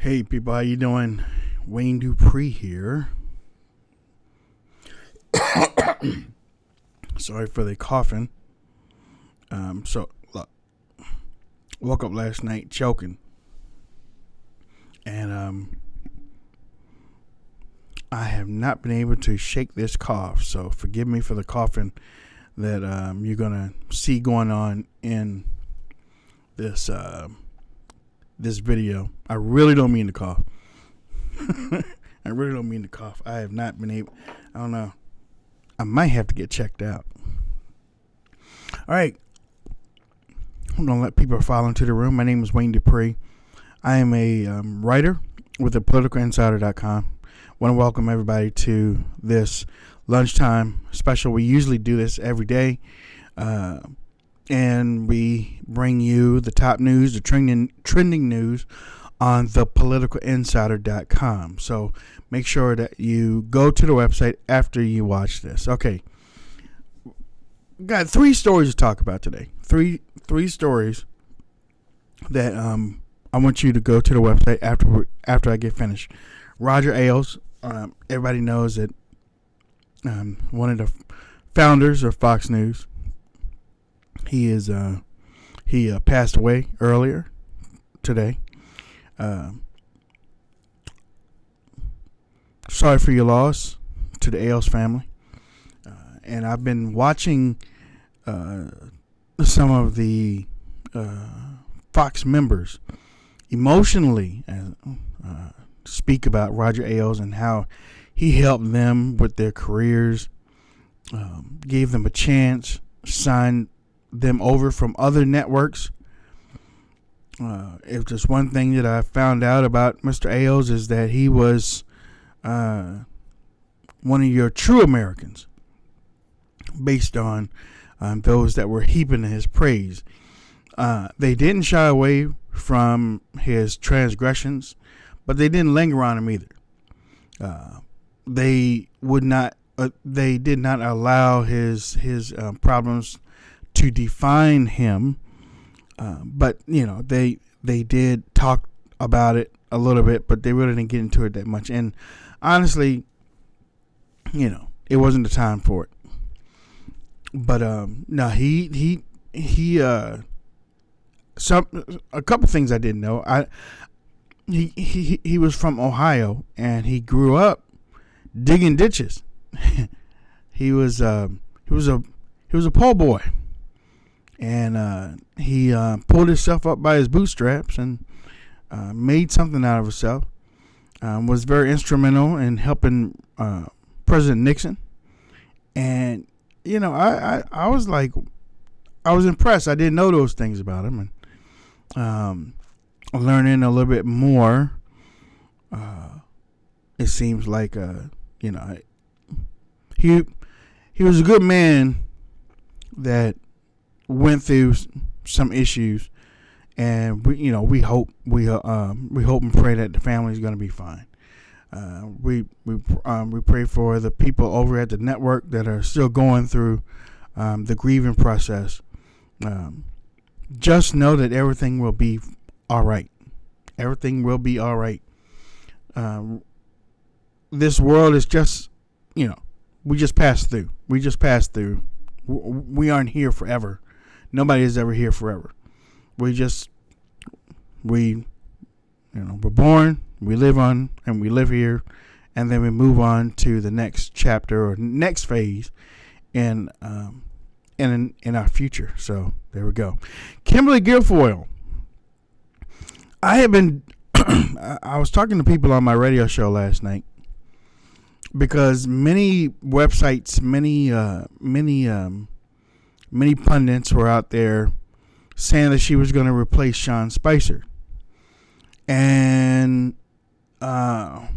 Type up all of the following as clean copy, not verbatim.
Hey people, how you doing? Wayne Dupree here. Sorry for the coughing. Look, woke up last night choking, and I have not been able to shake this cough. So forgive me for the coughing that you're gonna see going on in this this video. I really don't mean to cough. I really don't mean to cough. I have not been able. I don't know. I might have to get checked out. All right. I'm going to let people file into the room. My name is Wayne Dupree. I am a writer with the PoliticalInsider.com. Want to welcome everybody to this lunchtime special. We usually do this every day. And we bring you the top news, the trending news on the PoliticalInsider.com. So make sure that you go to the website after you watch this. Okay. Got three stories to talk about today. Three stories that I want you to go to the website after I get finished. Roger Ailes, everybody knows that one of the founders of Fox News. He passed away earlier today. Sorry for your loss to the Ailes family. And I've been watching some of the Fox members emotionally speak about Roger Ailes and how he helped them with their careers, gave them a chance, signed them over from other networks. If just one thing that I found out about Mr. Ailes is that he was one of your true Americans, based on those that were heaping his praise. They didn't shy away from his transgressions, but they didn't linger on him either. They did not allow his problems to define him, but they did talk about it a little bit, but they really didn't get into it that much. And honestly, it wasn't the time for it. But no, a couple things I didn't know. He was from Ohio, and he grew up digging ditches. he was a poor boy. And he pulled himself up by his bootstraps and made something out of himself. Was very instrumental in helping President Nixon. And I was impressed. I didn't know those things about him, and learning a little bit more. It seems like he was a good man that went through some issues, and we hope and pray that the family is going to be fine. We pray for the people over at the network that are still going through the grieving process. Just know that everything will be all right. Everything will be all right. This world is just, we just passed through. We just passed through. We aren't here forever. Nobody is ever here forever. We're born, we live on, and we live here, and then we move on to the next chapter or next phase in our future. So there we go. Kimberly Guilfoyle. I was talking to people on my radio show last night, because many websites, many pundits were out there saying that she was going to replace Sean Spicer. And the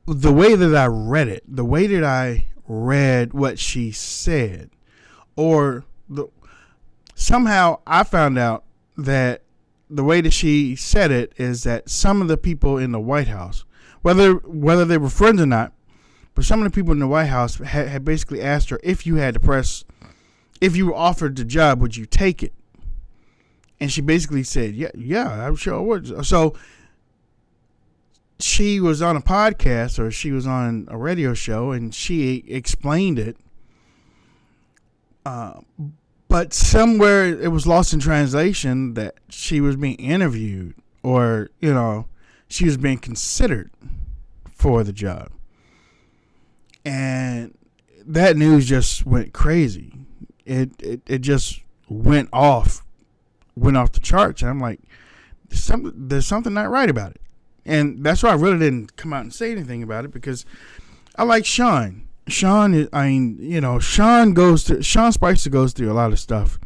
way that I read what she said, somehow I found out that the way that she said it is that some of the people in the White House, whether they were friends or not, but some of the people in the White House had basically asked her, if you were offered the job, would you take it? And she basically said, yeah, I'm sure it would. So she was on a podcast, or she was on a radio show, and she explained it. But somewhere it was lost in translation that she was being interviewed, or, she was being considered for the job. And that news just went crazy. It just went off the charts. And I'm like, there's something not right about it. And that's why I really didn't come out and say anything about it, because I like Sean. Sean Spicer goes through a lot of stuff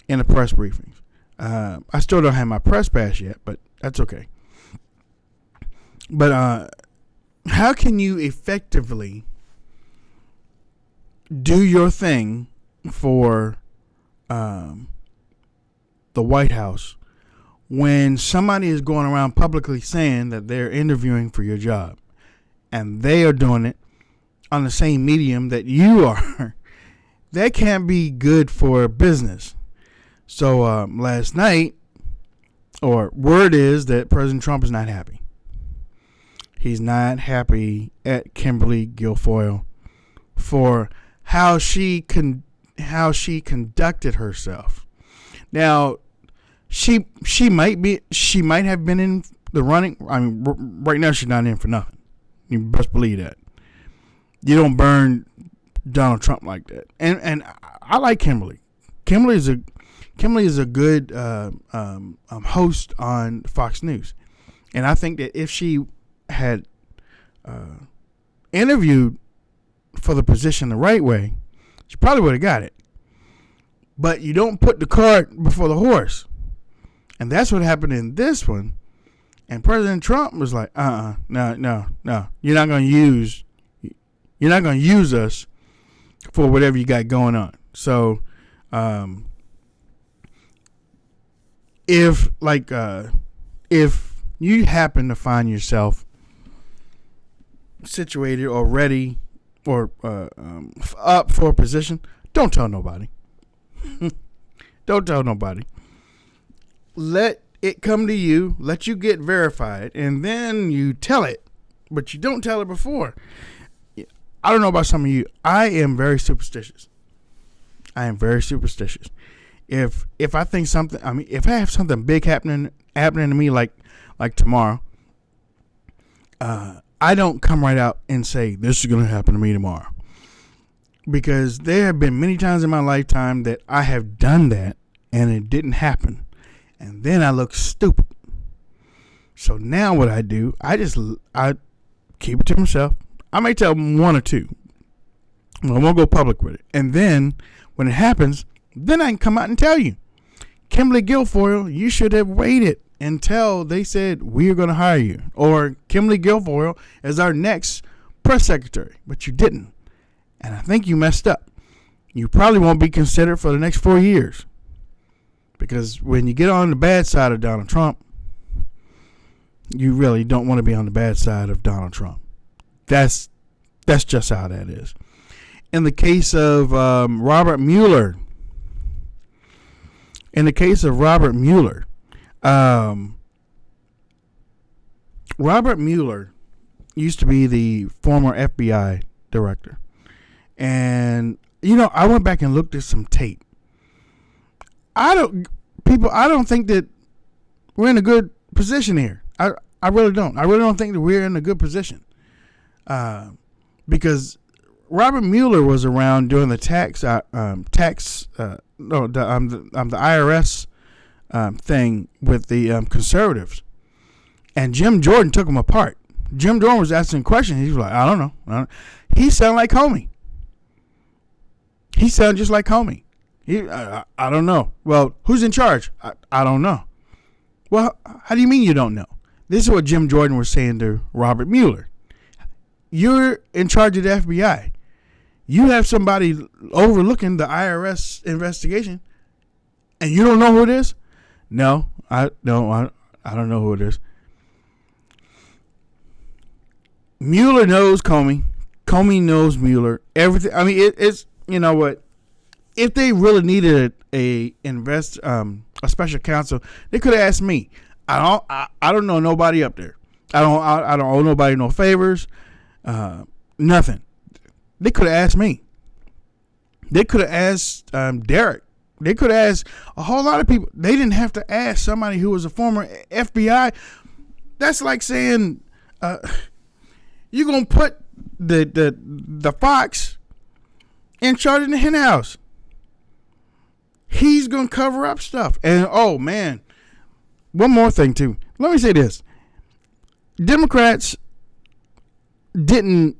in the press briefings. I still don't have my press pass yet, but that's okay. But how can you effectively do your thing for the White House when somebody is going around publicly saying that they're interviewing for your job, and they are doing it on the same medium that you are? That can't be good for business. So last night, or word is that President Trump is not happy. He's not happy at Kimberly Guilfoyle for how she conducted herself. Now, she might have been in the running. I mean, right now she's not in for nothing. You best believe that. You don't burn Donald Trump like that. And I like Kimberly. Kimberly is a good host on Fox News, and I think that if she had interviewed for the position the right way, she probably would have got it. But you don't put the cart before the horse. And that's what happened in this one. And President Trump was like, no. You're not going to use us for whatever you got going on. So, if you happen to find yourself situated or ready or up for a position, don't tell nobody. Don't tell nobody. Let it come to you. Let you get verified, and then you tell it. But you don't tell it before. I don't know about some of you. I am very superstitious. If I think something, if I have something big happening to me, like tomorrow, I don't come right out and say this is going to happen to me tomorrow, because there have been many times in my lifetime that I have done that and it didn't happen, and then I look stupid. So now what I do, I keep it to myself. I may tell one or two. I won't go public with it, and then when it happens, then I can come out and tell you, Kimberly Guilfoyle, you should have waited until they said we are going to hire you, or Kimberly Guilfoyle as our next press secretary, but you didn't. And I think you messed up. You probably won't be considered for the next 4 years, because when you get on the bad side of Donald Trump, you really don't want to be on the bad side of Donald Trump. That's just how that is. In the case of Robert Mueller, Robert Mueller used to be the former FBI director. And, I went back and looked at some tape. I don't think that we're in a good position here. I really don't. I really don't think that we're in a good position. Because Robert Mueller was around during the the IRS thing with the conservatives, and Jim Jordan took him apart. Jim Jordan was asking questions. He was like, I don't know. He sounded like Comey. He sounded just like Comey. I don't know. Well, who's in charge? I don't know. Well, how do you mean you don't know? This is what Jim Jordan was saying to Robert Mueller. You're in charge of the FBI. You have somebody overlooking the IRS investigation, and you don't know who it is? No, I don't know who it is. Mueller knows Comey. Comey knows Mueller. Everything. It's, you know what? if they really needed a special counsel, they could have asked me. I don't know nobody up there. I don't owe nobody no favors. Nothing. They could have asked me. They could have asked Derek. They could have asked a whole lot of people. They didn't have to ask somebody who was a former FBI. That's like saying you're gonna put the fox in charge of the hen house. He's gonna cover up stuff. And oh man, one more thing too. Let me say this: Democrats didn't.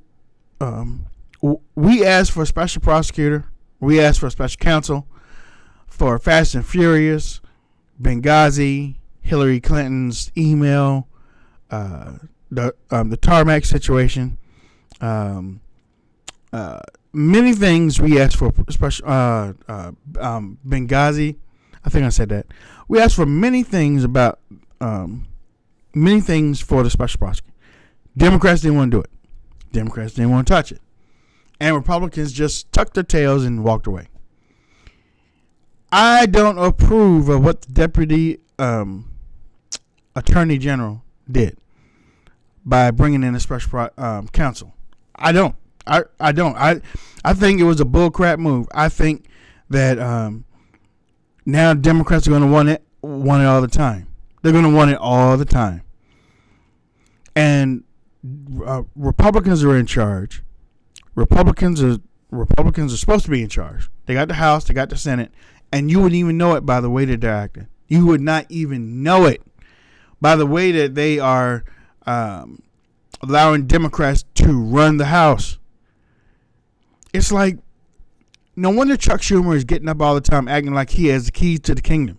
We asked for a special prosecutor. We asked for a special counsel for Fast and Furious, Benghazi, Hillary Clinton's email, the tarmac situation, many things we asked for special. Benghazi, I think I said that. We asked for many things about many things for the special prosecutor. Democrats didn't want to do it. Democrats didn't want to touch it. And Republicans just tucked their tails and walked away. I don't approve of what the Deputy Attorney General did by bringing in a special counsel. I don't. I don't. I think it was a bullcrap move. I think that now Democrats are going to want it all the time. They're going to want it all the time. And Republicans are in charge. Republicans are supposed to be in charge. They got the House, they got the Senate, and you wouldn't even know it by the way that they're acting. You would not even know it by the way that they are allowing Democrats to run the House. It's like, no wonder Chuck Schumer is getting up all the time acting like he has the keys to the kingdom.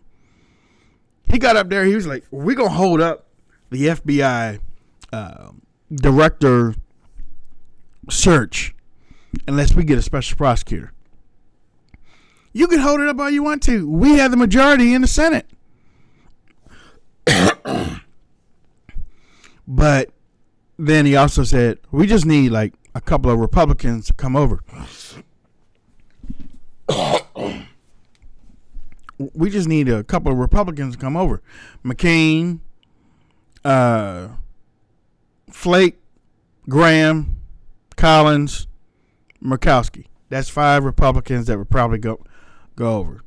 He got up there, he was like, we're going to hold up the FBI director search unless we get a special prosecutor. You can hold it up all you want to. We have the majority in the Senate. But then he also said, we just need like a couple of Republicans to come over. We just need a couple of Republicans to come over. McCain, Flake, Graham, Collins, Murkowski. That's 5 Republicans that would probably go over.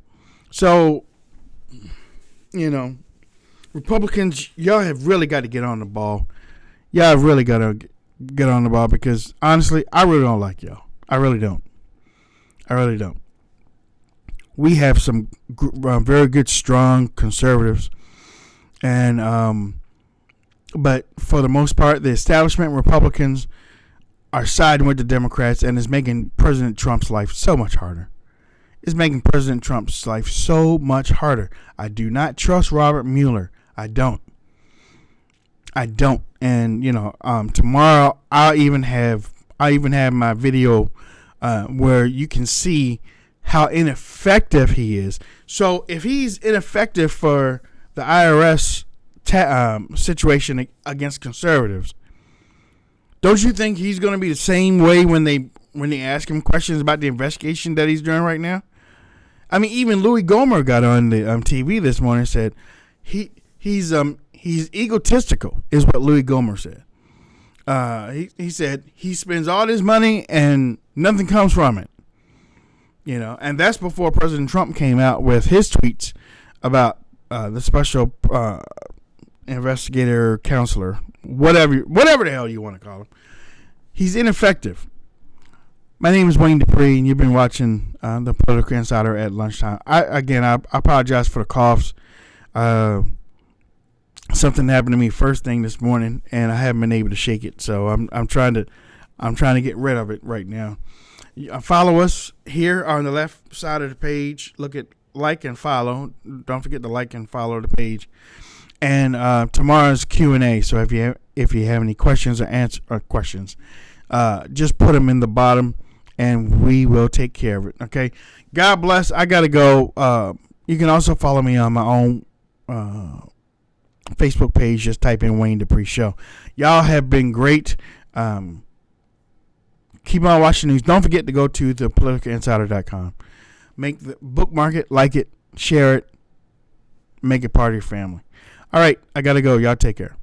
So, you know, Republicans, y'all have really got to get on the ball. Y'all have really got to get on the ball because, honestly, I really don't like y'all. I really don't. We have some very good, strong conservatives. And, but for the most part, the establishment Republicans are siding with the Democrats, and it's making President Trump's life so much harder. It's making President Trump's life so much harder. I do not trust Robert Mueller. I don't. And you know, tomorrow I'll even have my video where you can see how ineffective he is. So if he's ineffective for the IRS situation against conservatives, don't you think he's going to be the same way when they ask him questions about the investigation that he's doing right now? I mean, even Louis Gohmert got on the TV this morning and said he's egotistical, is what Louis Gohmert said. He said he spends all his money and nothing comes from it. You know, and that's before President Trump came out with his tweets about the special investigator, counselor, whatever the hell you want to call him. He's ineffective. My name is Wayne Dupree, and you've been watching the Political Insider at lunchtime. I apologize for the coughs. Something happened to me first thing this morning, and I haven't been able to shake it. So I'm trying to get rid of it right now. Follow us here on the left side of the page. Look at like and follow. Don't forget to like and follow the page. And tomorrow's Q&A. So if you have any questions or questions, just put them in the bottom, and we will take care of it. Okay. God bless. I gotta go. You can also follow me on my own Facebook page. Just type in Wayne Dupree Show. Y'all have been great. Keep on watching news. Don't forget to go to thepoliticalinsider.com. bookmark it, like it, share it, make it part of your family. All right, I got to go. Y'all take care.